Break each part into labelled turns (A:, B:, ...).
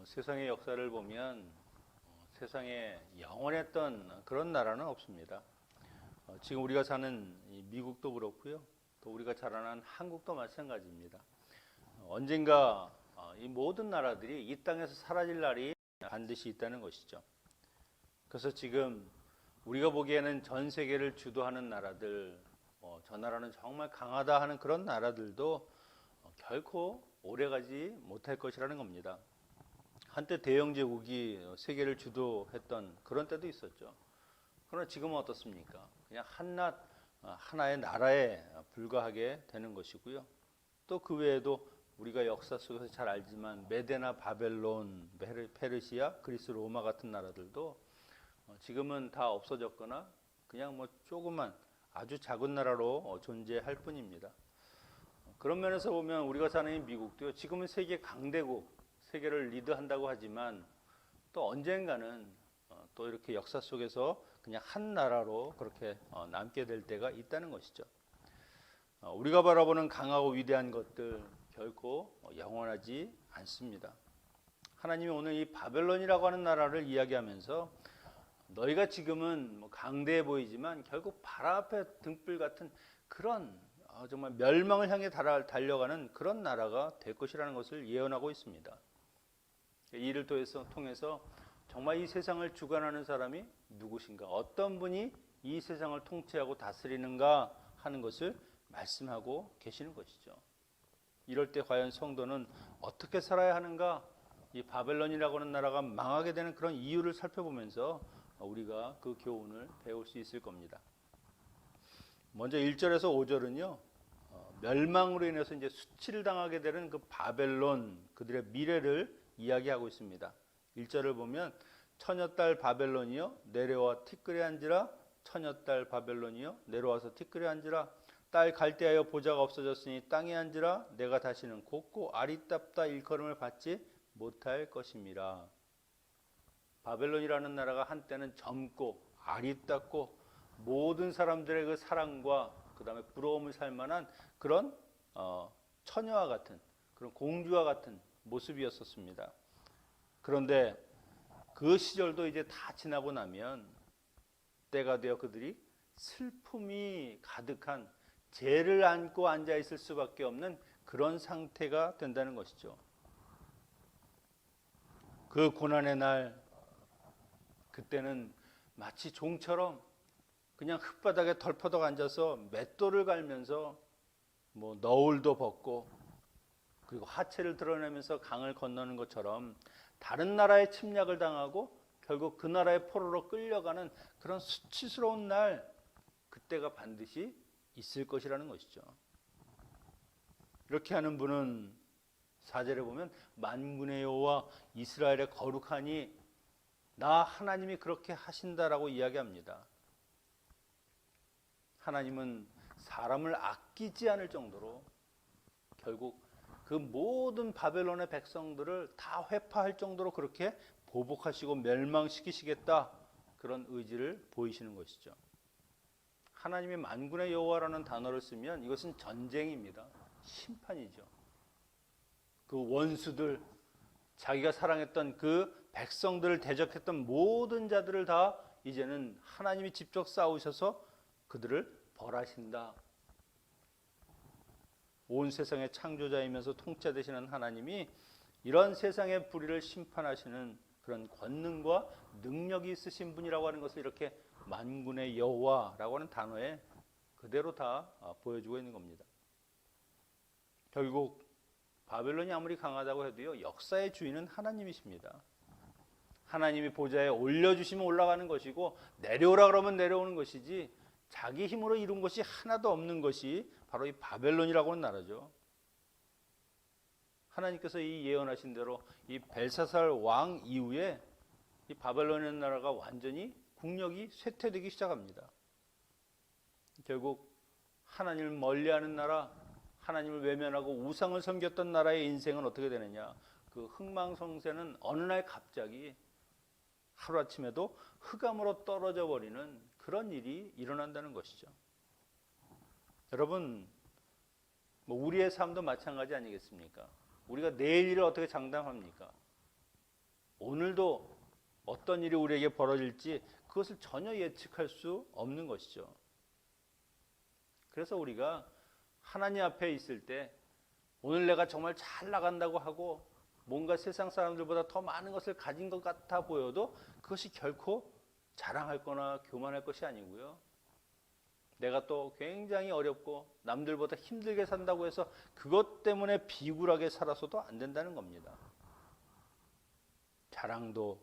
A: 세상의 역사를 보면 세상에 영원했던 그런 나라는 없습니다. 지금 우리가 사는 이 미국도 그렇고요. 또 우리가 자라난 한국도 마찬가지입니다. 언젠가 이 모든 나라들이 이 땅에서 사라질 날이 반드시 있다는 것이죠. 그래서 지금 우리가 보기에는 전 세계를 주도하는 나라들, 저 나라는 정말 강하다 하는 그런 나라들도 결코 오래가지 못할 것이라는 겁니다. 한때 대영 제국이 세계를 주도했던 그런 때도 있었죠. 그러나 지금은 어떻습니까? 그냥 한낱 하나의 나라에 불과하게 되는 것이고요. 또 그 외에도 우리가 역사 속에서 잘 알지만 메데나 바벨론, 페르시아, 그리스, 로마 같은 나라들도 지금은 다 없어졌거나 그냥 뭐 조그만 아주 작은 나라로 존재할 뿐입니다. 그런 면에서 보면 우리가 사는 이 미국도요. 지금은 세계 강대국, 세계를 리드한다고 하지만 또 언젠가는 또 이렇게 역사 속에서 그냥 한 나라로 그렇게 남게 될 때가 있다는 것이죠. 우리가 바라보는 강하고 위대한 것들 결코 영원하지 않습니다. 하나님이 오늘 이 바벨론이라고 하는 나라를 이야기하면서 너희가 지금은 강대해 보이지만 결국 발 앞에 등불 같은 그런 정말 멸망을 향해 달려가는 그런 나라가 될 것이라는 것을 예언하고 있습니다. 이를 통해서 정말 이 세상을 주관하는 사람이 누구신가, 어떤 분이 이 세상을 통치하고 다스리는가 하는 것을 말씀하고 계시는 것이죠. 이럴 때 과연 성도는 어떻게 살아야 하는가, 이 바벨론이라고 하는 나라가 망하게 되는 그런 이유를 살펴보면서 우리가 그 교훈을 배울 수 있을 겁니다. 먼저 1절에서 5절은요. 멸망으로 인해서 이제 수치를 당하게 되는 그 바벨론, 그들의 미래를 이야기하고 있습니다. 1절을 보면 처녀딸 바벨론이여 내려와 티끌에 앉으라. 처녀딸 바벨론이여 내려와서 티끌에 앉으라. 딸 갈대하여 보좌가 없어졌으니 땅에 앉으라. 내가 다시는 곱고 아리따다 일컬음을 받지 못할 것임이라. 바벨론이라는 나라가 한때는 젊고 아리따고 모든 사람들의 그 사랑과 그 다음에 부러움을 살 만한 그런 처녀와 같은 그런 공주와 같은 모습이었었습니다. 그런데 그 시절도 이제 다 지나고 나면 때가 되어 그들이 슬픔이 가득한 죄를 안고 앉아 있을 수밖에 없는 그런 상태가 된다는 것이죠. 그 고난의 날, 그때는 마치 종처럼 그냥 흙바닥에 덜퍼덕 앉아서 맷돌을 갈면서 뭐 너울도 벗고 그리고 하체를 드러내면서 강을 건너는 것처럼 다른 나라의 침략을 당하고 결국 그 나라의 포로로 끌려가는 그런 수치스러운 날, 그때가 반드시 있을 것이라는 것이죠. 이렇게 하는 분은 4절에 보면 만군의 여호와 이스라엘의 거룩하니 나 하나님이 그렇게 하신다라고 이야기합니다. 하나님은 사람을 아끼지 않을 정도로 결국 그 모든 바벨론의 백성들을 다 회파할 정도로 그렇게 보복하시고 멸망시키시겠다, 그런 의지를 보이시는 것이죠. 하나님이 만군의 여호와라는 단어를 쓰면 이것은 전쟁입니다. 심판이죠. 그 원수들, 자기가 사랑했던 그 백성들을 대적했던 모든 자들을 다 이제는 하나님이 직접 싸우셔서 그들을 벌하신다. 온 세상의 창조자이면서 통치되시는 하나님이 이런 세상의 불의를 심판하시는 그런 권능과 능력이 있으신 분이라고 하는 것을 이렇게 만군의 여호와라고 하는 단어에 그대로 다 보여주고 있는 겁니다. 결국 바벨론이 아무리 강하다고 해도요, 역사의 주인은 하나님이십니다. 하나님이 보좌에 올려주시면 올라가는 것이고 내려오라 그러면 내려오는 것이지 자기 힘으로 이룬 것이 하나도 없는 것이 바로 이 바벨론이라고 하는 나라죠. 하나님께서 이 예언하신 대로 이 벨사살 왕 이후에 이 바벨론이라는 나라가 완전히 국력이 쇠퇴되기 시작합니다. 결국 하나님을 멀리하는 나라, 하나님을 외면하고 우상을 섬겼던 나라의 인생은 어떻게 되느냐, 그 흥망성쇠는 어느 날 갑자기 하루아침에도 흑암으로 떨어져 버리는 그런 일이 일어난다는 것이죠. 여러분, 우리의 삶도 마찬가지 아니겠습니까? 우리가 내일 일을 어떻게 장담합니까? 오늘도 어떤 일이 우리에게 벌어질지 그것을 전혀 예측할 수 없는 것이죠. 그래서 우리가 하나님 앞에 있을 때 오늘 내가 정말 잘 나간다고 하고 뭔가 세상 사람들보다 더 많은 것을 가진 것 같아 보여도 그것이 결코 자랑할 거나 교만할 것이 아니고요. 내가 또 굉장히 어렵고 남들보다 힘들게 산다고 해서 그것 때문에 비굴하게 살아서도 안 된다는 겁니다. 자랑도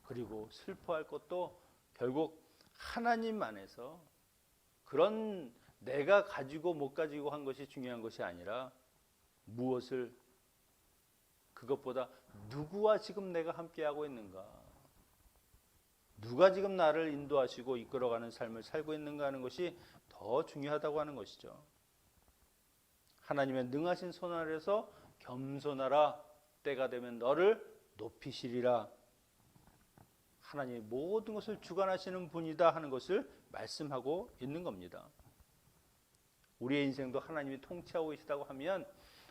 A: 그리고 슬퍼할 것도 결국 하나님 안에서 그런 내가 가지고 못 가지고 한 것이 중요한 것이 아니라 무엇을 그것보다 누구와 지금 내가 함께하고 있는가, 누가 지금 나를 인도하시고 이끌어가는 삶을 살고 있는가 하는 것이 더 중요하다고 하는 것이죠. 하나님의 능하신 손 아래서 겸손하라. 때가 되면 너를 높이시리라. 하나님이 모든 것을 주관하시는 분이다 하는 것을 말씀하고 있는 겁니다. 우리의 인생도 하나님이 통치하고 계시다고 하면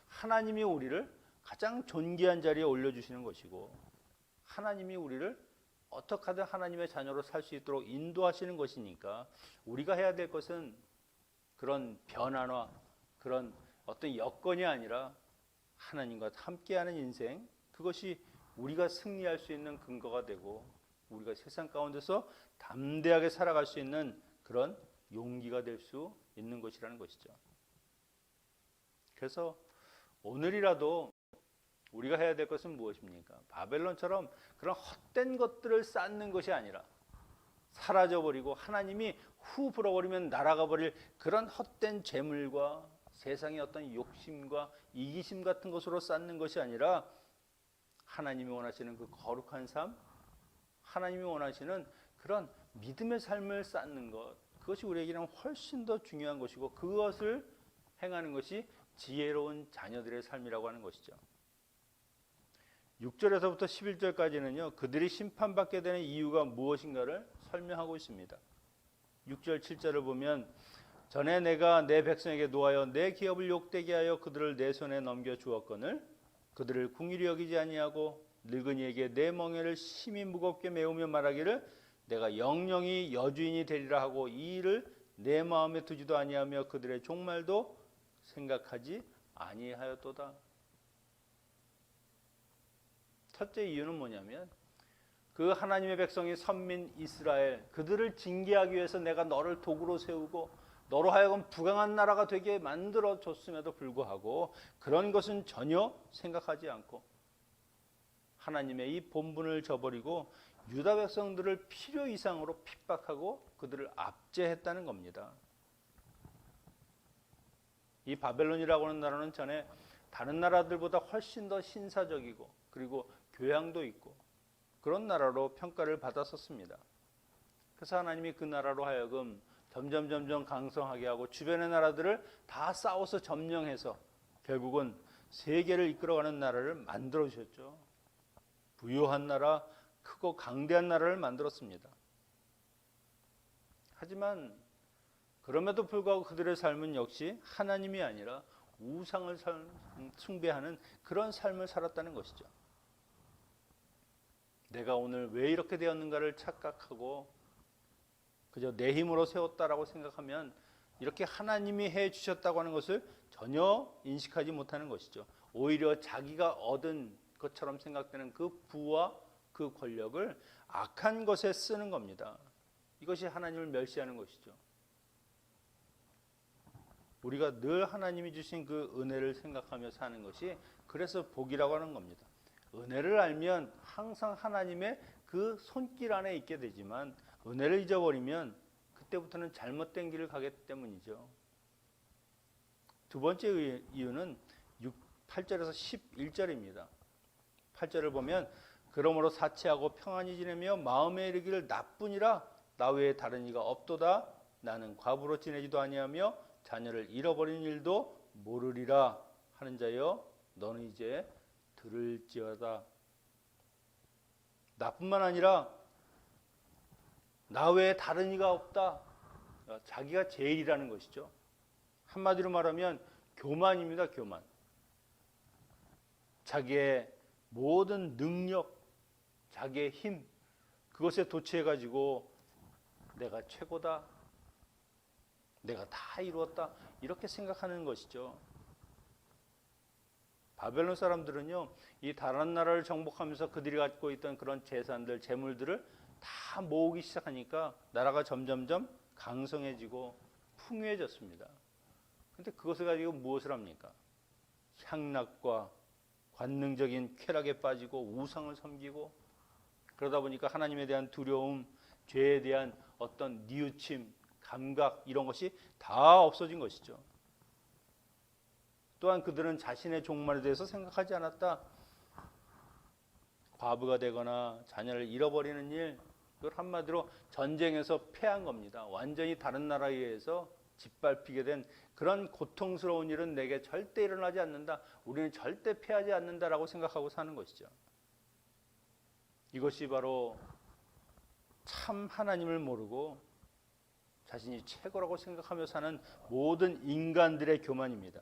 A: 하나님이 우리를 가장 존귀한 자리에 올려주시는 것이고 하나님이 우리를 어떻게 하든 하나님의 자녀로 살 수 있도록 인도하시는 것이니까 우리가 해야 될 것은 그런 변화나 그런 어떤 여건이 아니라 하나님과 함께하는 인생, 그것이 우리가 승리할 수 있는 근거가 되고 우리가 세상 가운데서 담대하게 살아갈 수 있는 그런 용기가 될 수 있는 것이라는 것이죠. 그래서 오늘이라도 우리가 해야 될 것은 무엇입니까? 바벨론처럼 그런 헛된 것들을 쌓는 것이 아니라 사라져버리고 하나님이 후 불어버리면 날아가 버릴 그런 헛된 재물과 세상의 어떤 욕심과 이기심 같은 것으로 쌓는 것이 아니라 하나님이 원하시는 그 거룩한 삶, 하나님이 원하시는 그런 믿음의 삶을 쌓는 것, 그것이 우리에게는 훨씬 더 중요한 것이고 그것을 행하는 것이 지혜로운 자녀들의 삶이라고 하는 것이죠. 6절에서부터 11절까지는요. 그들이 심판받게 되는 이유가 무엇인가를 설명하고 있습니다. 6절 7절을 보면 전에 내가 내 백성에게 노하여 내 기업을 욕되게 하여 그들을 내 손에 넘겨 주었거늘 그들을 궁일히 여기지 아니하고 늙은이에게 내 멍에를 심히 무겁게 메우며 말하기를 내가 영영이 여주인이 되리라 하고 이 일을 내 마음에 두지도 아니하며 그들의 종말도 생각하지 아니하였도다. 첫째 이유는 뭐냐면 그 하나님의 백성이 선민 이스라엘 그들을 징계하기 위해서 내가 너를 도구로 세우고 너로 하여금 부강한 나라가 되게 만들어 줬음에도 불구하고 그런 것은 전혀 생각하지 않고 하나님의 이 본분을 저버리고 유다 백성들을 필요 이상으로 핍박하고 그들을 압제했다는 겁니다. 이 바벨론이라고 하는 나라는 전에 다른 나라들보다 훨씬 더 신사적이고 그리고 교양도 있고 그런 나라로 평가를 받았었습니다. 그래서 하나님이 그 나라로 하여금 점점 강성하게 하고 주변의 나라들을 다 싸워서 점령해서 결국은 세계를 이끌어가는 나라를 만들어 주셨죠. 부유한 나라, 크고 강대한 나라를 만들었습니다. 하지만 그럼에도 불구하고 그들의 삶은 역시 하나님이 아니라 우상을 숭배하는 그런 삶을 살았다는 것이죠. 내가 오늘 왜 이렇게 되었는가를 착각하고 그저 내 힘으로 세웠다라고 생각하면 이렇게 하나님이 해주셨다고 하는 것을 전혀 인식하지 못하는 것이죠. 오히려 자기가 얻은 것처럼 생각되는 그 부와 그 권력을 악한 것에 쓰는 겁니다. 이것이 하나님을 멸시하는 것이죠. 우리가 늘 하나님이 주신 그 은혜를 생각하며 사는 것이 그래서 복이라고 하는 겁니다. 은혜를 알면 항상 하나님의 그 손길 안에 있게 되지만 은혜를 잊어버리면 그때부터는 잘못된 길을 가기 때문이죠. 두 번째 이유는 8절에서 11절입니다. 8절을 보면 그러므로 사치하고 평안히 지내며 마음에 이르기를 나뿐이라 나 외에 다른 이가 없도다. 나는 과부로 지내지도 아니하며 자녀를 잃어버린 일도 모르리라 하는 자여 너는 이제 들을지어다. 나뿐만 아니라 나 외에 다른 이가 없다. 자기가 제일이라는 것이죠. 한마디로 말하면 교만입니다. 교만. 자기의 모든 능력, 자기의 힘, 그것에 도취해가지고 내가 최고다, 내가 다 이루었다, 이렇게 생각하는 것이죠. 바벨론 사람들은요, 이 다른 나라를 정복하면서 그들이 갖고 있던 그런 재산들, 재물들을 다 모으기 시작하니까 나라가 점점점 강성해지고 풍요해졌습니다. 그런데 그것을 가지고 무엇을 합니까? 향락과 관능적인 쾌락에 빠지고 우상을 섬기고, 그러다 보니까 하나님에 대한 두려움, 죄에 대한 어떤 뉘우침, 감각, 이런 것이 다 없어진 것이죠. 또한 그들은 자신의 종말에 대해서 생각하지 않았다. 과부가 되거나 자녀를 잃어버리는 일, 그걸 한마디로 전쟁에서 패한 겁니다. 완전히 다른 나라에 의해서 짓밟히게 된 그런 고통스러운 일은 내게 절대 일어나지 않는다. 우리는 절대 패하지 않는다라고 생각하고 사는 것이죠. 이것이 바로 참 하나님을 모르고 자신이 최고라고 생각하며 사는 모든 인간들의 교만입니다.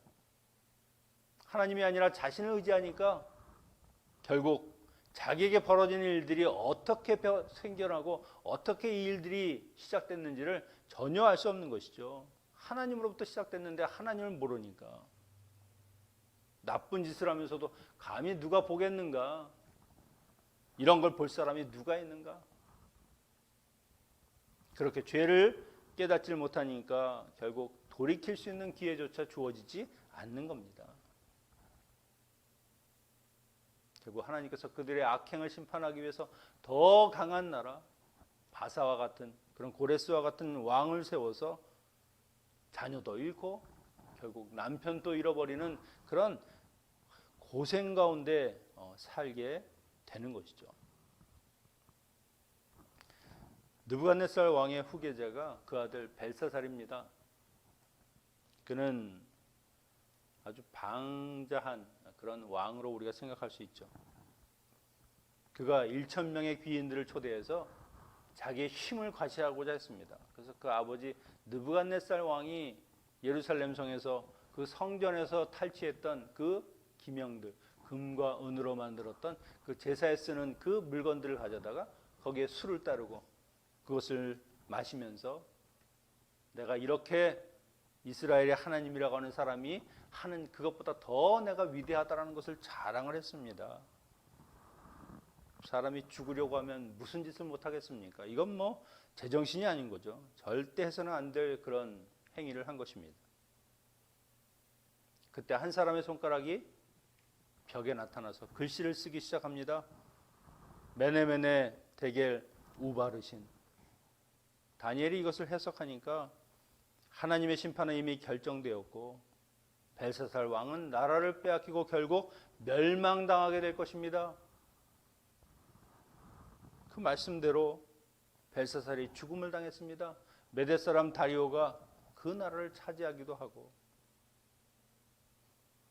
A: 하나님이 아니라 자신을 의지하니까 결국 자기에게 벌어진 일들이 어떻게 생겨나고 어떻게 이 일들이 시작됐는지를 전혀 알 수 없는 것이죠. 하나님으로부터 시작됐는데 하나님을 모르니까. 나쁜 짓을 하면서도 감히 누가 보겠는가? 이런 걸 볼 사람이 누가 있는가? 그렇게 죄를 깨닫지 못하니까 결국 돌이킬 수 있는 기회조차 주어지지 않는 겁니다. 결국 하나님께서 그들의 악행을 심판하기 위해서 더 강한 나라, 바사와 같은 그런 고레스와 같은 왕을 세워서 자녀도 잃고 결국 남편도 잃어버리는 그런 고생 가운데 살게 되는 것이죠. 느부갓네살 왕의 후계자가 그 아들 벨사살입니다. 그는 아주 방자한 그런 왕으로 우리가 생각할 수 있죠. 그가 1,000명의 귀인들을 초대해서 자기의 힘을 과시하고자 했습니다. 그래서 그 아버지 느부갓네살 왕이 예루살렘 성에서 그 성전에서 탈취했던 그 기명들, 금과 은으로 만들었던 그 제사에 쓰는 그 물건들을 가져다가 거기에 술을 따르고 그것을 마시면서 내가 이렇게 이스라엘의 하나님이라고 하는 사람이 하는 그것보다 더 내가 위대하다라는 것을 자랑을 했습니다. 사람이 죽으려고 하면 무슨 짓을 못하겠습니까? 이건 뭐 제정신이 아닌 거죠. 절대 해서는 안 될 그런 행위를 한 것입니다. 그때 한 사람의 손가락이 벽에 나타나서 글씨를 쓰기 시작합니다. 메네메네 데겔 우바르신. 다니엘이 이것을 해석하니까 하나님의 심판은 이미 결정되었고 벨사살 왕은 나라를 빼앗기고 결국 멸망당하게 될 것입니다. 그 말씀대로 벨사살이 죽음을 당했습니다. 메대 사람 다리오가 그 나라를 차지하기도 하고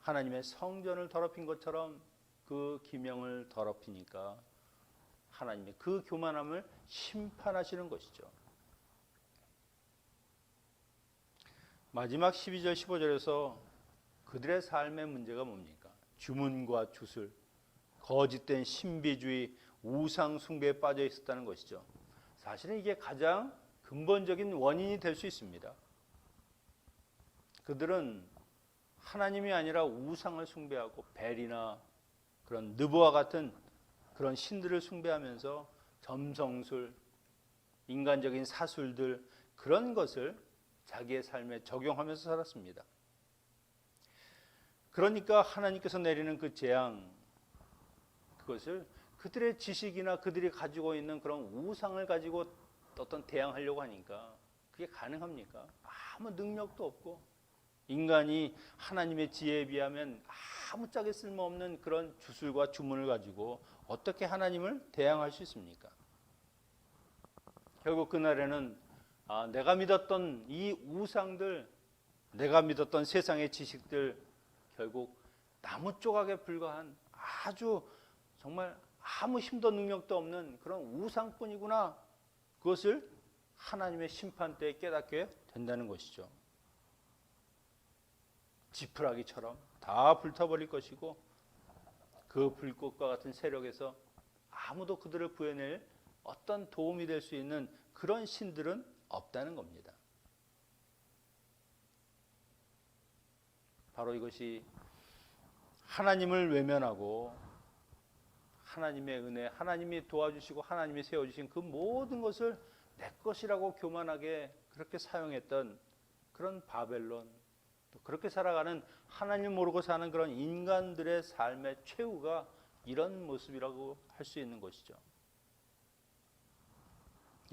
A: 하나님의 성전을 더럽힌 것처럼 그 기명을 더럽히니까 하나님의 그 교만함을 심판하시는 것이죠. 마지막 12절 15절에서 그들의 삶의 문제가 뭡니까? 주문과 주술, 거짓된 신비주의, 우상 숭배에 빠져 있었다는 것이죠. 사실은 이게 가장 근본적인 원인이 될 수 있습니다. 그들은 하나님이 아니라 우상을 숭배하고 벨이나 그런 느보와 같은 그런 신들을 숭배하면서 점성술, 인간적인 사술들 그런 것을 자기의 삶에 적용하면서 살았습니다. 그러니까 하나님께서 내리는 그 재앙, 그것을 그들의 지식이나 그들이 가지고 있는 그런 우상을 가지고 어떤 대항하려고 하니까 그게 가능합니까? 아무 능력도 없고 인간이 하나님의 지혜에 비하면 아무짝에 쓸모없는 그런 주술과 주문을 가지고 어떻게 하나님을 대항할 수 있습니까? 결국 그날에는 내가 믿었던 이 우상들, 내가 믿었던 세상의 지식들 결국 나무 조각에 불과한 아주 정말 아무 힘도 능력도 없는 그런 우상뿐이구나. 그것을 하나님의 심판 때에 깨닫게 된다는 것이죠. 지푸라기처럼 다 불타버릴 것이고 그 불꽃과 같은 세력에서 아무도 그들을 구해낼 어떤 도움이 될 수 있는 그런 신들은 없다는 겁니다. 바로 이것이 하나님을 외면하고 하나님의 은혜, 하나님이 도와주시고 하나님이 세워주신 그 모든 것을 내 것이라고 교만하게 그렇게 사용했던 그런 바벨론, 또 그렇게 살아가는 하나님 모르고 사는 그런 인간들의 삶의 최후가 이런 모습이라고 할 수 있는 것이죠.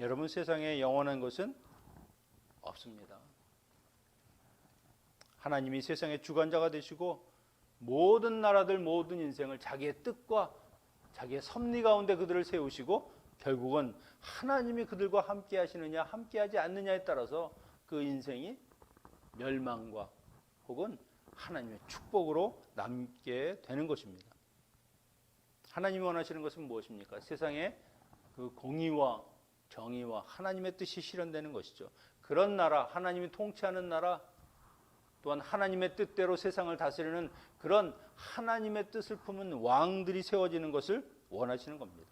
A: 여러분, 세상에 영원한 것은 없습니다. 하나님이 세상의 주관자가 되시고 모든 나라들, 모든 인생을 자기의 뜻과 자기의 섭리 가운데 그들을 세우시고 결국은 하나님이 그들과 함께 하시느냐 함께하지 않느냐에 따라서 그 인생이 멸망과 혹은 하나님의 축복으로 남게 되는 것입니다. 하나님이 원하시는 것은 무엇입니까? 세상에 그 공의와 정의와 하나님의 뜻이 실현되는 것이죠. 그런 나라, 하나님이 통치하는 나라, 또한 하나님의 뜻대로 세상을 다스리는 그런 하나님의 뜻을 품은 왕들이 세워지는 것을 원하시는 겁니다.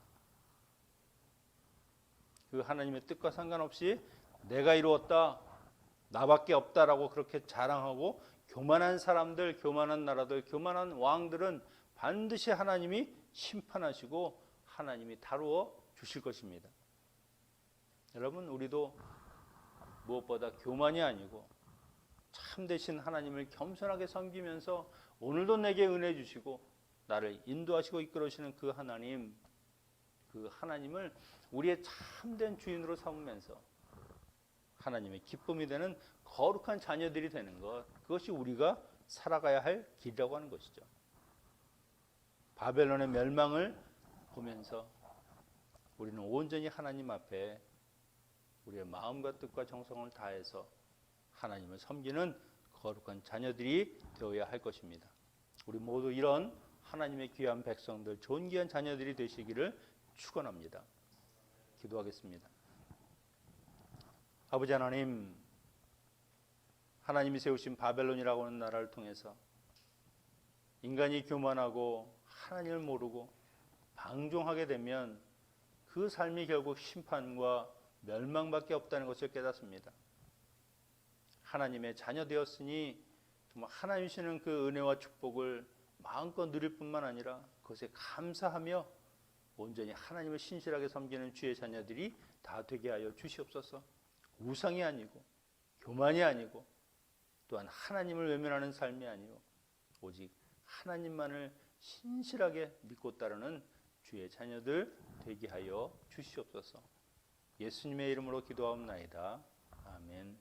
A: 그 하나님의 뜻과 상관없이 내가 이루었다, 나밖에 없다라고 그렇게 자랑하고 교만한 사람들, 교만한 나라들, 교만한 왕들은 반드시 하나님이 심판하시고 하나님이 다루어 주실 것입니다. 여러분, 우리도 무엇보다 교만이 아니고 참되신 하나님을 겸손하게 섬기면서 오늘도 내게 은혜 주시고 나를 인도하시고 이끌어주시는 그 하나님을 우리의 참된 주인으로 삼으면서 하나님의 기쁨이 되는 거룩한 자녀들이 되는 것, 그것이 우리가 살아가야 할 길이라고 하는 것이죠. 바벨론의 멸망을 보면서 우리는 온전히 하나님 앞에 우리의 마음과 뜻과 정성을 다해서 하나님을 섬기는 거룩한 자녀들이 되어야 할 것입니다. 우리 모두 이런 하나님의 귀한 백성들, 존귀한 자녀들이 되시기를 축원합니다. 기도하겠습니다. 아버지 하나님, 하나님이 세우신 바벨론이라고 하는 나라를 통해서 인간이 교만하고 하나님을 모르고 방종하게 되면 그 삶이 결국 심판과 멸망밖에 없다는 것을 깨닫습니다. 하나님의 자녀 되었으니 정말 하나님 주시는 그 은혜와 축복을 마음껏 누릴 뿐만 아니라 그것에 감사하며 온전히 하나님을 신실하게 섬기는 주의 자녀들이 다 되게 하여 주시옵소서. 우상이 아니고 교만이 아니고 또한 하나님을 외면하는 삶이 아니요 오직 하나님만을 신실하게 믿고 따르는 주의 자녀들 되게 하여 주시옵소서. 예수님의 이름으로 기도하옵나이다. 아멘.